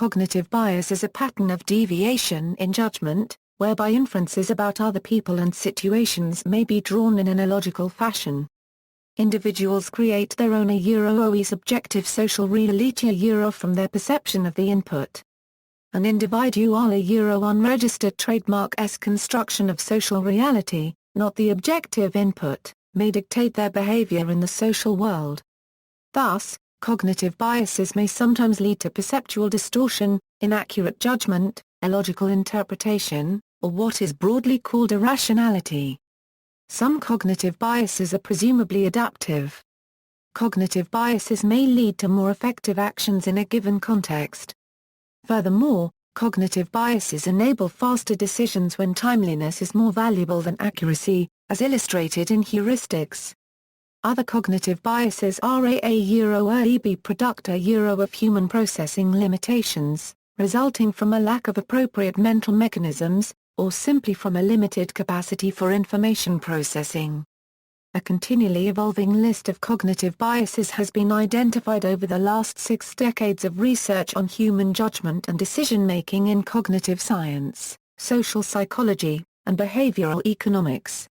cognitive bias is a pattern of deviation in judgment, whereby inferences about other people and situations may be drawn in an illogical fashion. Individuals create their own subjective social reality from their perception of the input. An individual unregistered trademark-esque construction of social reality, not the objective input, may dictate their behavior in the social world. Thus, cognitive biases may sometimes lead to perceptual distortion, inaccurate judgment, illogical interpretation, or what is broadly called irrationality. Some cognitive biases are presumably adaptive. Cognitive biases may lead to more effective actions in a given context. Furthermore, cognitive biases enable faster decisions when timeliness is more valuable than accuracy, as illustrated in heuristics. Other cognitive biases are a be product of human processing limitations, resulting from a lack of appropriate mental mechanisms, or simply from a limited capacity for information processing. A continually evolving list of cognitive biases has been identified over the last 6 decades of research on human judgment and decision-making in cognitive science, social psychology, and behavioral economics.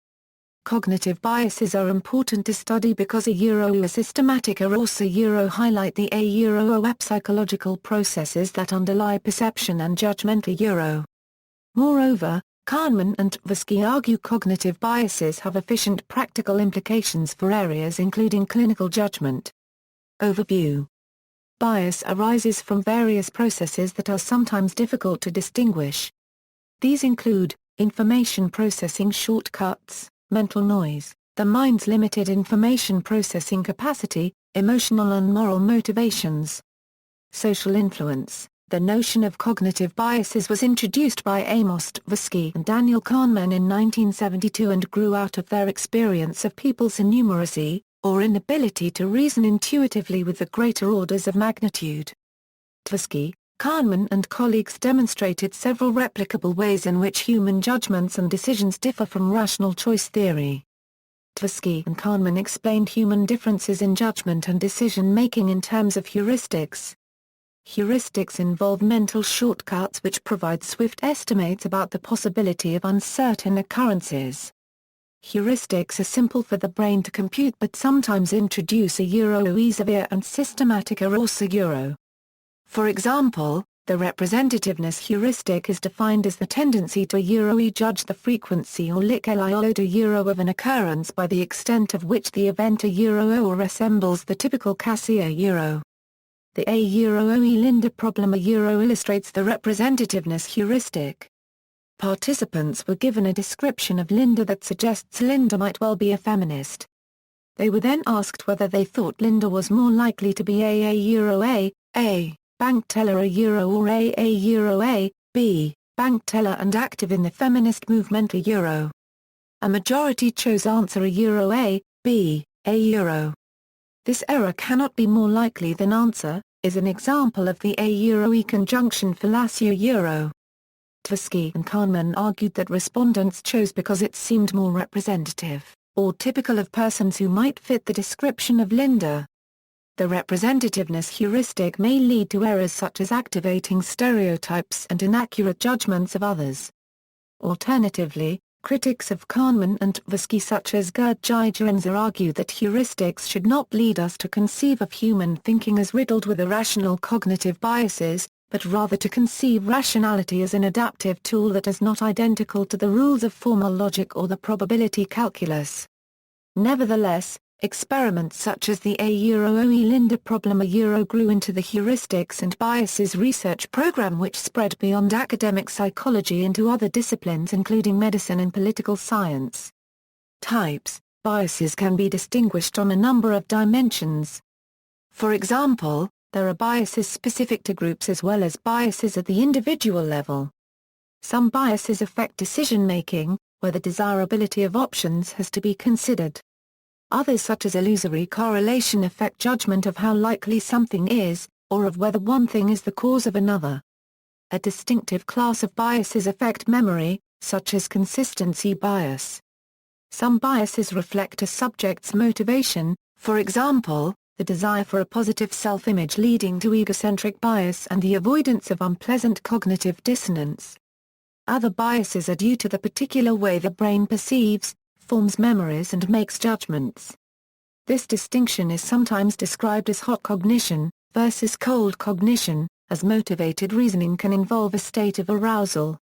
Cognitive biases are important to study because a systematic also highlight the psychological processes that underlie perception and judgment Moreover, Kahneman and Tversky argue cognitive biases have efficient practical implications for areas including clinical judgment. Overview. Bias arises from various processes that are sometimes difficult to distinguish. These include information processing shortcuts, mental noise, the mind's limited information processing capacity, emotional and moral motivations. Social influence. The notion of cognitive biases was introduced by Amos Tversky and Daniel Kahneman in 1972 and grew out of their experience of people's innumeracy, or inability to reason intuitively with the greater orders of magnitude. Tversky, Kahneman and colleagues demonstrated several replicable ways in which human judgments and decisions differ from rational choice theory. Tversky and Kahneman explained human differences in judgment and decision-making in terms of heuristics. Heuristics involve mental shortcuts which provide swift estimates about the possibility of uncertain occurrences. Heuristics are simple for the brain to compute but sometimes introduce severe and systematic error. For example, the representativeness heuristic is defined as the tendency to judge the frequency or of an occurrence by the extent of which the event resembles the typical Cassia The Linda problem illustrates the representativeness heuristic. Participants were given a description of Linda that suggests Linda might well be a feminist. They were then asked whether they thought Linda was more likely to be a bank teller or a b bank teller and active in the feminist movement A majority chose answer a b a. This error cannot be more likely than answer, is an example of the a conjunction fallacy Tversky and Kahneman argued that respondents chose because it seemed more representative, or typical of persons who might fit the description of Linda. The representativeness heuristic may lead to errors such as activating stereotypes and inaccurate judgments of others. Alternatively, critics of Kahneman and Tversky such as Gerd Gigerenzer argue that heuristics should not lead us to conceive of human thinking as riddled with irrational cognitive biases, but rather to conceive rationality as an adaptive tool that is not identical to the rules of formal logic or the probability calculus. Nevertheless, experiments such as the Linda problem grew into the heuristics and biases research program which spread beyond academic psychology into other disciplines including medicine and political science. Types. Biases can be distinguished on a number of dimensions. For example, there are biases specific to groups as well as biases at the individual level. Some biases affect decision-making, where the desirability of options has to be considered. Others such as illusory correlation affect judgment of how likely something is, or of whether one thing is the cause of another. A distinctive class of biases affect memory, such as consistency bias. Some biases reflect a subject's motivation, for example, the desire for a positive self-image leading to egocentric bias and the avoidance of unpleasant cognitive dissonance. Other biases are due to the particular way the brain perceives, forms memories and makes judgments. This distinction is sometimes described as hot cognition, versus cold cognition, as motivated reasoning can involve a state of arousal.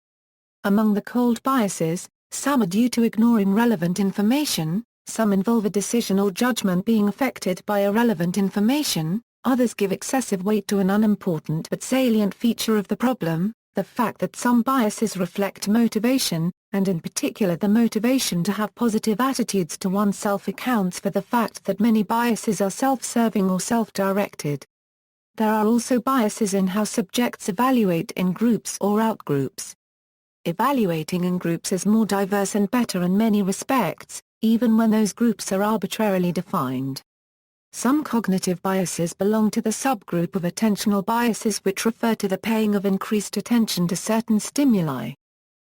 Among the cold biases, some are due to ignoring relevant information, some involve a decision or judgment being affected by irrelevant information, others give excessive weight to an unimportant but salient feature of the problem, the fact that some biases reflect motivation, and in particular the motivation to have positive attitudes to oneself accounts for the fact that many biases are self-serving or self-directed. There are also biases in how subjects evaluate in groups or outgroups. Evaluating in groups is more diverse and better in many respects, even when those groups are arbitrarily defined. Some cognitive biases belong to the subgroup of attentional biases which refer to the paying of increased attention to certain stimuli.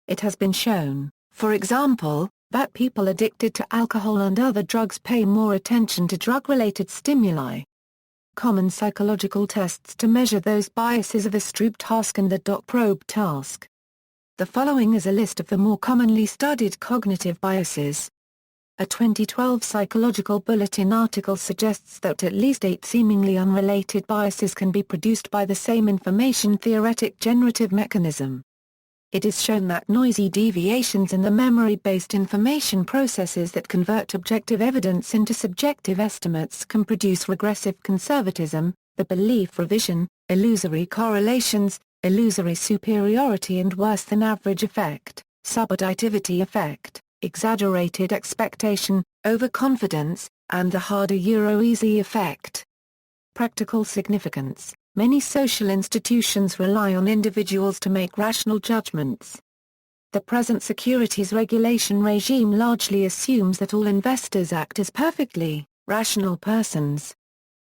It has been shown, for example, that people addicted to alcohol and other drugs pay more attention to drug-related stimuli. Common psychological tests to measure those biases are the Stroop task and the dot-probe task. The following is a list of the more commonly studied cognitive biases. A 2012 Psychological Bulletin article suggests that at least 8 seemingly unrelated biases can be produced by the same information-theoretic generative mechanism. It is shown that noisy deviations in the memory-based information processes that convert objective evidence into subjective estimates can produce regressive conservatism, the belief revision, illusory correlations, illusory superiority and worse-than-average effect, subadditivity effect, exaggerated expectation, overconfidence, and the harder-easy effect. Practical significance. Many social institutions rely on individuals to make rational judgments. The present securities regulation regime largely assumes that all investors act as perfectly rational persons.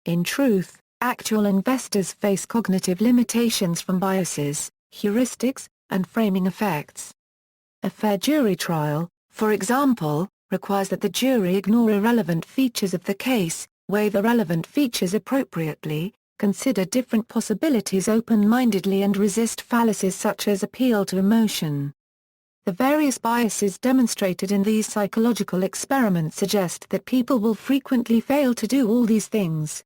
In truth, actual investors face cognitive limitations from biases, heuristics, and framing effects. A fair jury trial, for example, requires that the jury ignore irrelevant features of the case, weigh the relevant features appropriately, consider different possibilities open-mindedly and resist fallacies such as appeal to emotion. The various biases demonstrated in these psychological experiments suggest that people will frequently fail to do all these things.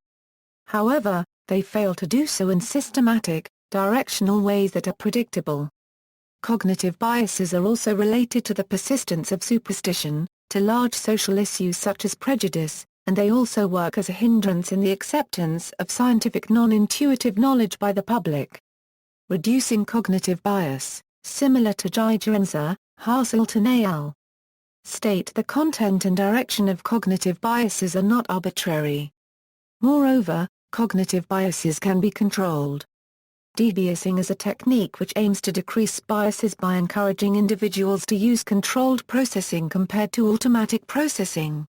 However, they fail to do so in systematic, directional ways that are predictable. Cognitive biases are also related to the persistence of superstition, to large social issues such as prejudice, and they also work as a hindrance in the acceptance of scientific non-intuitive knowledge by the public. Reducing cognitive bias, similar to Gigerenzer, Hasselton al. State the content and direction of cognitive biases are not arbitrary. Moreover, cognitive biases can be controlled. Deviacing is a technique which aims to decrease biases by encouraging individuals to use controlled processing compared to automatic processing.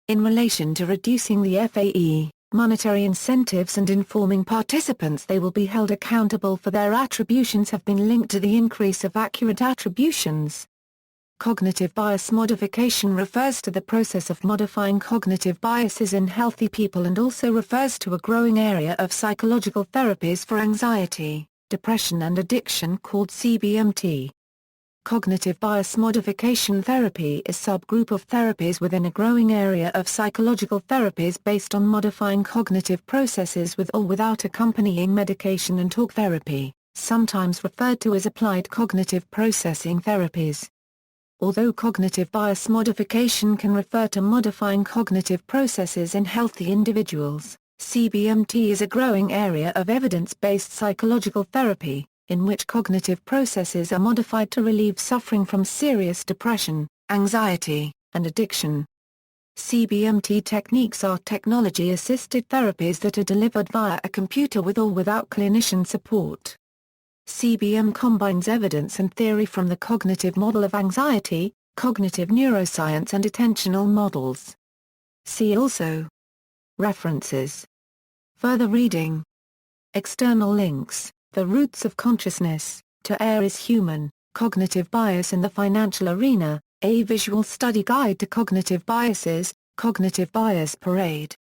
In relation to reducing the FAE, monetary incentives and informing participants they will be held accountable for their attributions have been linked to the increase of accurate attributions. Cognitive bias modification refers to the process of modifying cognitive biases in healthy people and also refers to a growing area of psychological therapies for anxiety, depression and addiction called CBMT. Cognitive bias modification therapy is a subgroup of therapies within a growing area of psychological therapies based on modifying cognitive processes with or without accompanying medication and talk therapy, sometimes referred to as applied cognitive processing therapies. Although cognitive bias modification can refer to modifying cognitive processes in healthy individuals, CBMT is a growing area of evidence-based psychological therapy, in which cognitive processes are modified to relieve suffering from serious depression, anxiety, and addiction. CBMT techniques are technology-assisted therapies that are delivered via a computer with or without clinician support. CBM combines evidence and theory from the cognitive model of anxiety, cognitive neuroscience and attentional models. See also. References. Further reading. External links. The Roots of Consciousness, To Err is Human, Cognitive Bias in the Financial Arena, A Visual Study Guide to Cognitive Biases, Cognitive Bias Parade.